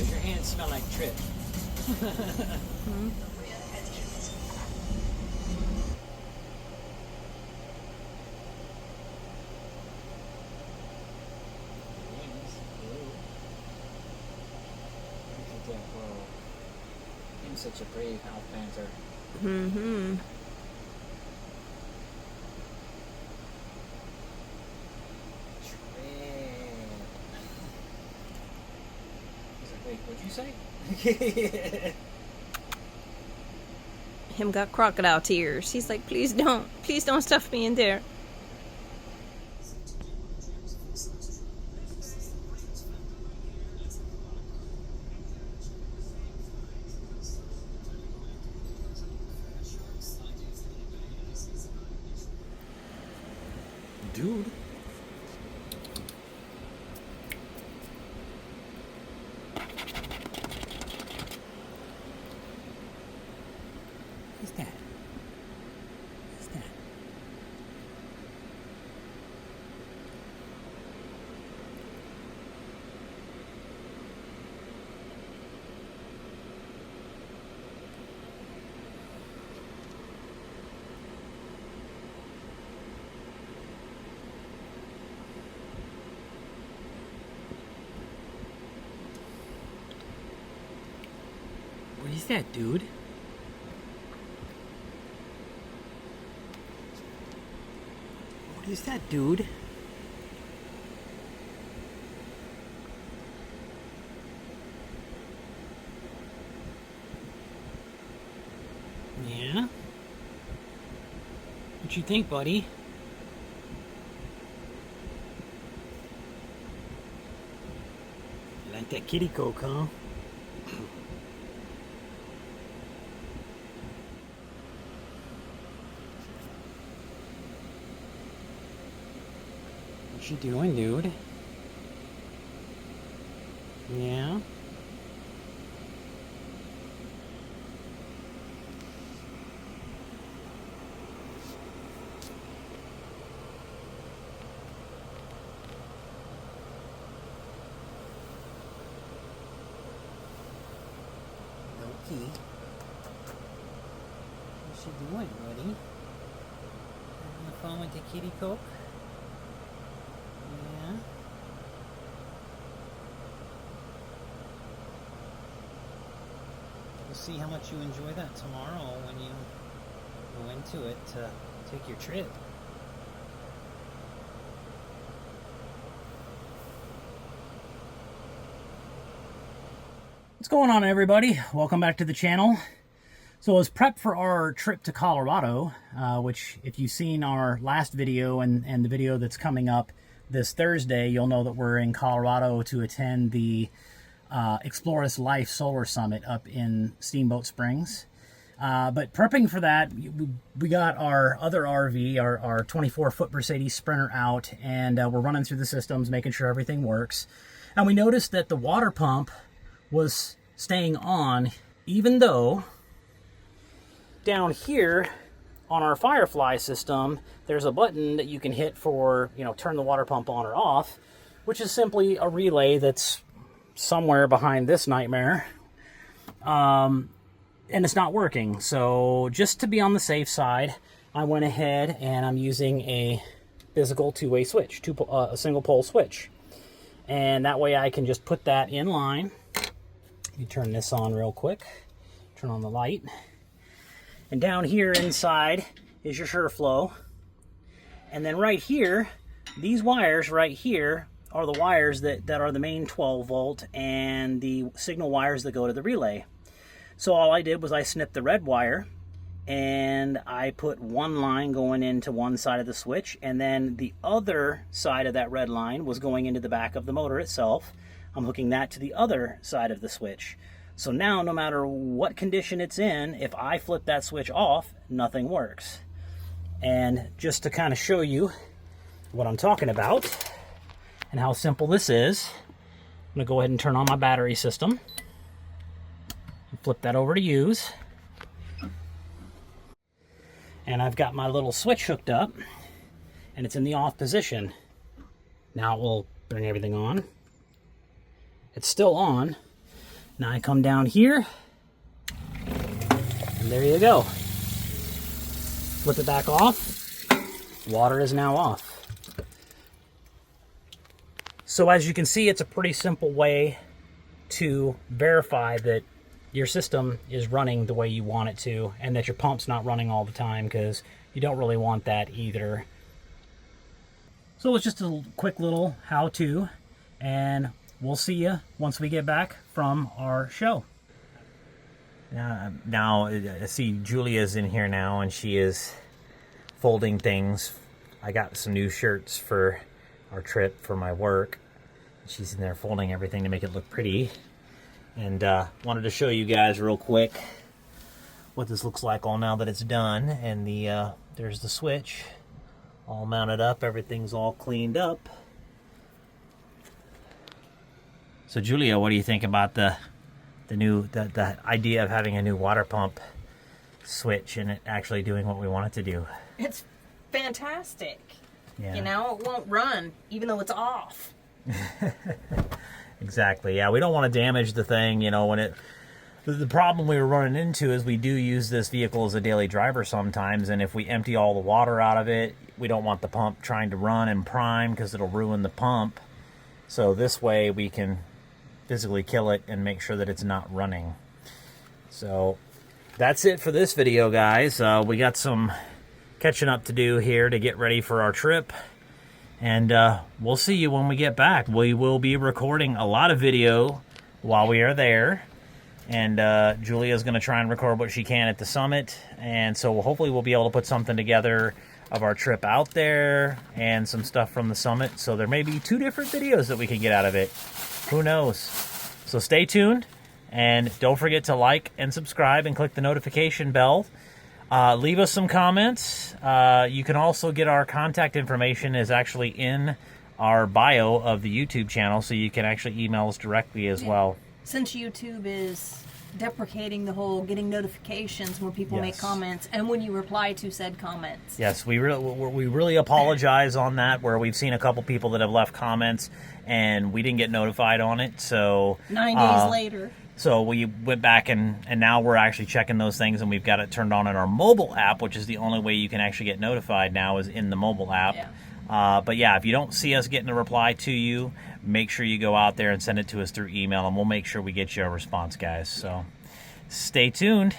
Because your hands smell like trip. Hmm. Wings. Ooh. Look at that. Whoa. I'm such a brave house panther. Mm-hmm. Wait, what'd you say? Him got crocodile tears. He's like, please don't stuff me in there. Dude. Who's that? Who's that? What is that, dude? What is that, dude? Yeah? What you think, buddy? You like that kitty coke, huh? What you doing, dude? Yeah? Okay. What you doing, buddy? Having fun with the kitty coke? Yeah? We'll see how much you enjoy that tomorrow when you go into it to take your trip. What's going on, everybody? Welcome back to the channel. So as prep for our trip to Colorado, which if you've seen our last video and the video that's coming up this Thursday, you'll know that we're in Colorado to attend the Explorist Life Solar Summit up in Steamboat Springs. But prepping for that, we got our other RV, our 24-foot Mercedes Sprinter out, and we're running through the systems, making sure everything works. And we noticed that the water pump was staying on, even though down here on our Firefly system, there's a button that you can hit for, turn the water pump on or off, which is simply a relay that's somewhere behind this nightmare. And it's not working. So just to be on the safe side, I went ahead and I'm using a physical two-way switch, a single pole switch. And that way I can just put that in line. You turn this on real quick, turn on the light. And down here inside is your SureFlow. And then right here, these wires right here are the wires that are the main 12 volt and the signal wires that go to the relay. So all I did was I snipped the red wire and I put one line going into one side of the switch, and then the other side of that red line was going into the back of the motor itself. I'm hooking that to the other side of the switch. So now, no matter what condition it's in, if I flip that switch off, nothing works. And just to kind of show you what I'm talking about and how simple this is, I'm going to go ahead and turn on my battery system. Flip that over to use. And I've got my little switch hooked up, and it's in the off position. Now we'll bring everything on. It's still on, Now I come down here, and there you go. Flip it back off. Water is now off. So as you can see, it's a pretty simple way to verify that your system is running the way you want it to, and that your pump's not running all the time, because you don't really want that either. So it's just a quick little how-to, and we'll see you once we get back from our show. Now I see Julia's in here now, and she is folding things. I got some new shirts for our trip for my work. She's in there folding everything to make it look pretty. And wanted to show you guys real quick what this looks like all now that it's done. And there's the switch all mounted up. Everything's all cleaned up. So Julia, what do you think about the idea of having a new water pump switch and it actually doing what we want it to do? It's fantastic. Yeah. You know, it won't run even though it's off. Exactly. Yeah, we don't want to damage the thing. You know, when the problem we were running into is we do use this vehicle as a daily driver sometimes, and if we empty all the water out of it, we don't want the pump trying to run and prime because it'll ruin the pump. So this way we can physically kill it and make sure that it's not running. So that's it for this video, guys. We got some catching up to do here to get ready for our trip. And we'll see you when we get back. We will be recording a lot of video while we are there. And Julia's going to try and record what she can at the summit. And so hopefully we'll be able to put something together of our trip out there and some stuff from the summit. So there may be 2 different videos that we can get out of it. Who knows? So stay tuned. And don't forget to like and subscribe and click the notification bell. Leave us some comments. You can also get our contact information is actually in our bio of the YouTube channel, so you can actually email us directly as well. Since YouTube is deprecating the whole getting notifications when people make comments and when you reply to said comments. Yes, we really apologize on that, where we've seen a couple people that have left comments and we didn't get notified on it. So 9 days later. So we went back and now we're actually checking those things, and we've got it turned on in our mobile app, which is the only way you can actually get notified now is in the mobile app. Yeah. But yeah, if you don't see us getting a reply to you, make sure you go out there and send it to us through email, and we'll make sure we get you a response, guys. So stay tuned.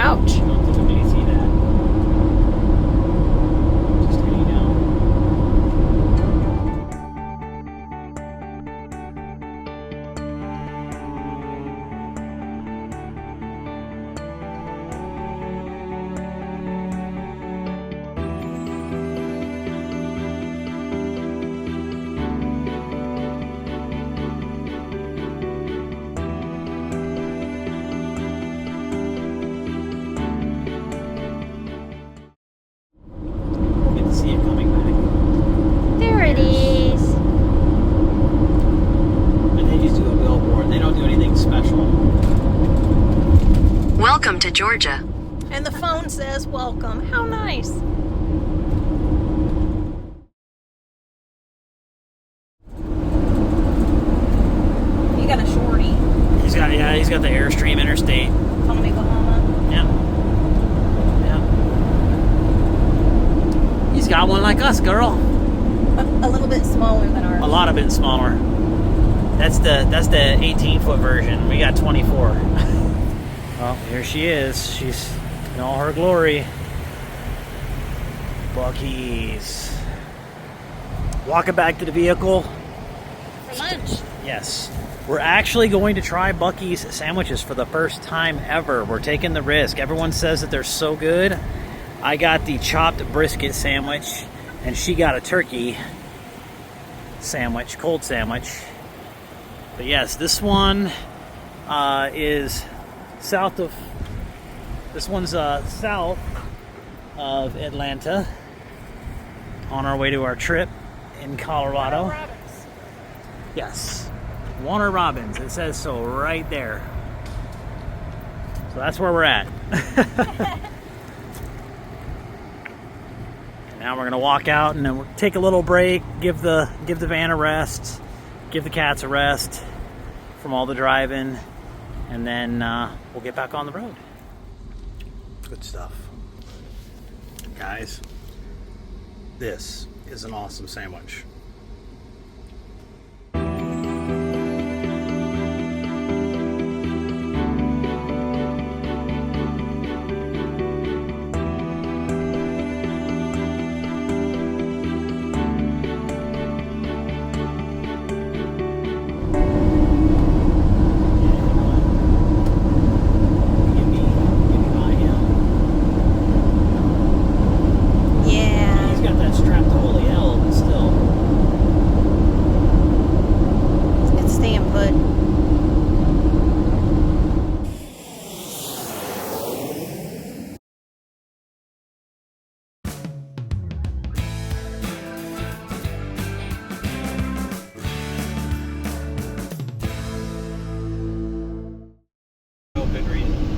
Ouch. You don't typically see that. Just hanging down. Get to see it coming back. There it is. And they just do a billboard. They don't do anything special. Welcome to Georgia. And the phone says welcome. How nice. You got a shorty. He's got the Airstream Interstate. Tommy Bahama. Yeah. Yeah. He's got one like us, girl. A little bit smaller than ours. A lot of it smaller. That's the 18-foot version. We got 24. Well, here she is. She's in all her glory. Buc-ee's. Walking back to the vehicle. For lunch. Yes. We're actually going to try Buc-ee's sandwiches for the first time ever. We're taking the risk. Everyone says that they're so good. I got the chopped brisket sandwich, and she got a turkey sandwich, cold sandwich. But yes, this one is south of Atlanta, on our way to our trip in Colorado. Yes, Warner Robins. It says so right there. So that's where we're at. Now we're gonna walk out and then we'll take a little break, give the van a rest, give the cats a rest from all the driving, and then we'll get back on the road. Good stuff. Guys, this is an awesome sandwich.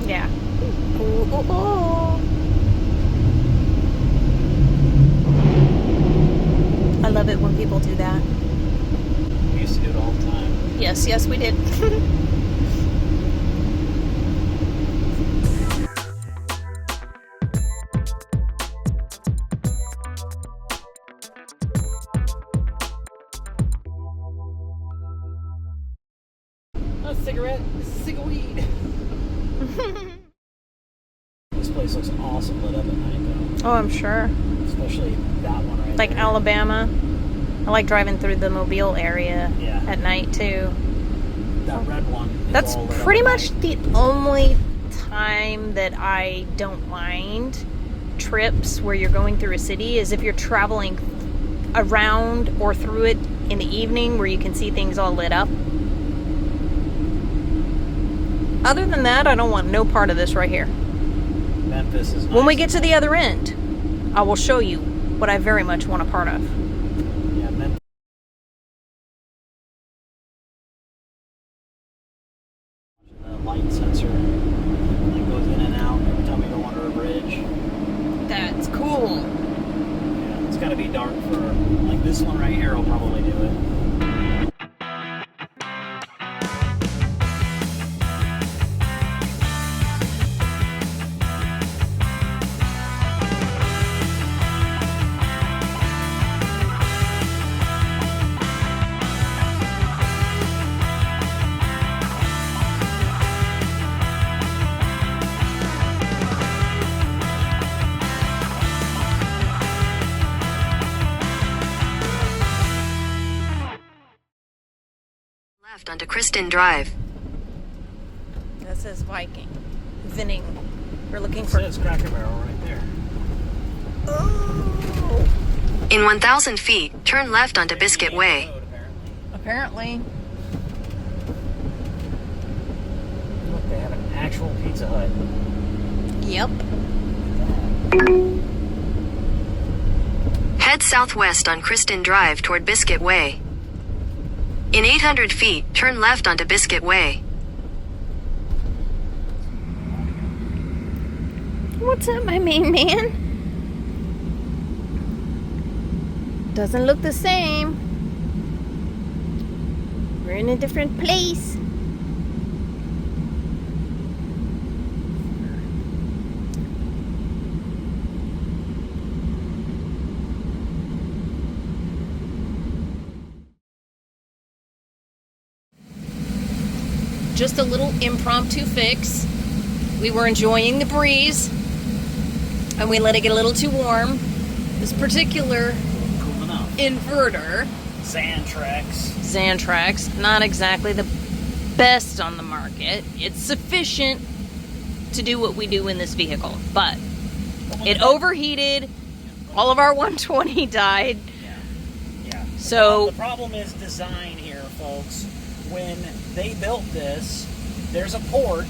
Yeah. Ooh, ooh, ooh. I love it when people do that. We used to do it all the time. Yes, yes, we did. A cigarette, a cig of weed. This place looks awesome lit up at night, though. Oh, I'm sure. Especially that one right Like there. Alabama. I like driving through the Mobile area Yeah. at night, too. That red one. Is That's all lit up pretty at much night. the only time that I don't mind trips where you're going through a city is if you're traveling around or through it in the evening where you can see things all lit up. Other than that, I don't want no part of this right here. Memphis is nice. When we get to the other end, I will show you what I very much want a part of. Yeah, Memphis. The light sensor that goes in and out every time we go under a bridge. That's cool. Yeah, it's got to be dark for, like this one right here will probably do it. onto Kristen Drive. That says Viking. Vinning. We're looking It for... says Cracker Barrel right there. Oh! In 1,000 feet, turn left onto Biscuit Way. Road, Apparently. apparently. Look, they have an actual Pizza Hut. Yep. Head southwest on Kristen Drive toward Biscuit Way. In 800 feet, turn left onto Biscuit Way. What's up, my main man? Doesn't look the same. We're in a different place. Just a little impromptu fix. We were enjoying the breeze and we let it get a little too warm. This particular Cool enough. inverter, Xantrex. not exactly the best on the market. It's sufficient to do what we do in this vehicle, but it overheated. All of our 120 died. Yeah. So The problem is design here, folks. When they built this, there's a port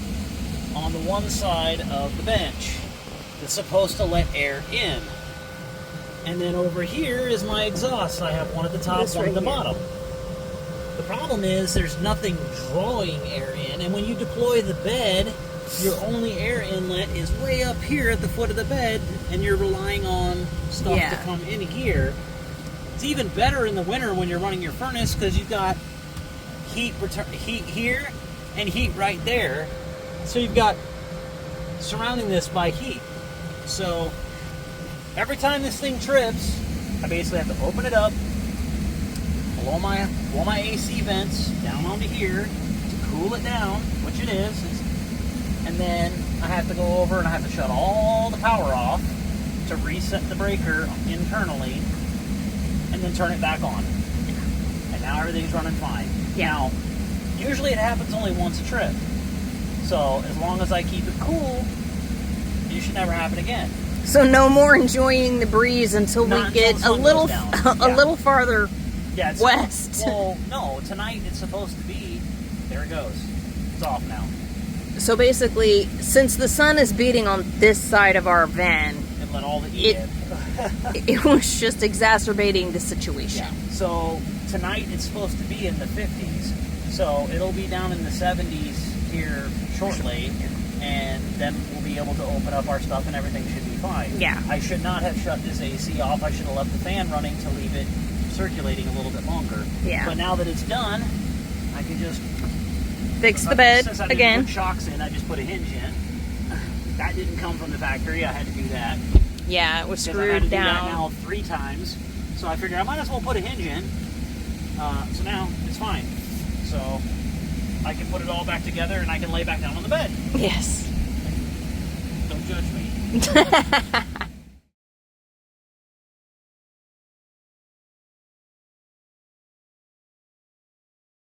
on the one side of the bench that's supposed to let air in. And then over here is my exhaust. I have one at the top, This one right at the here. bottom. The problem is there's nothing drawing air in, and when you deploy the bed, your only air inlet is way up here at the foot of the bed, and you're relying on stuff Yeah. to come in here. It's even better in the winter when you're running your furnace because you've got heat here and heat right there. So you've got surrounding this by heat. So every time this thing trips, I basically have to open it up, blow my AC vents down onto here to cool it down, which it is, and then I have to go over and I have to shut all the power off to reset the breaker internally, and then turn it back on. And now everything's running fine. Yeah. Now, usually it happens only once a trip. So as long as I keep it cool, it should never happen again. So no more enjoying the breeze until Not we until get the a sun little goes down. a Yeah. little farther Yeah, it's west. Well, no, tonight it's supposed to be. There it goes. It's off now. So basically, since the sun is beating on this side of our van, And let all the heat in. it was just exacerbating the situation. Yeah. So tonight it's supposed to be in the 50s. So it'll be down in the 70s here shortly, and then we'll be able to open up our stuff and everything should be fine. Yeah. I should not have shut this AC off. I should have left the fan running to leave it circulating a little bit longer. Yeah. But now that it's done, I can just Fix the bed since I didn't again. put shocks in, I just put a hinge in. That didn't come from the factory. I had to do that. Yeah, it was Because I had to screwed do that down. now 3 times. So I figured I might as well put a hinge in. So now it's fine. So I can put it all back together and I can lay back down on the bed. Yes. Don't judge me.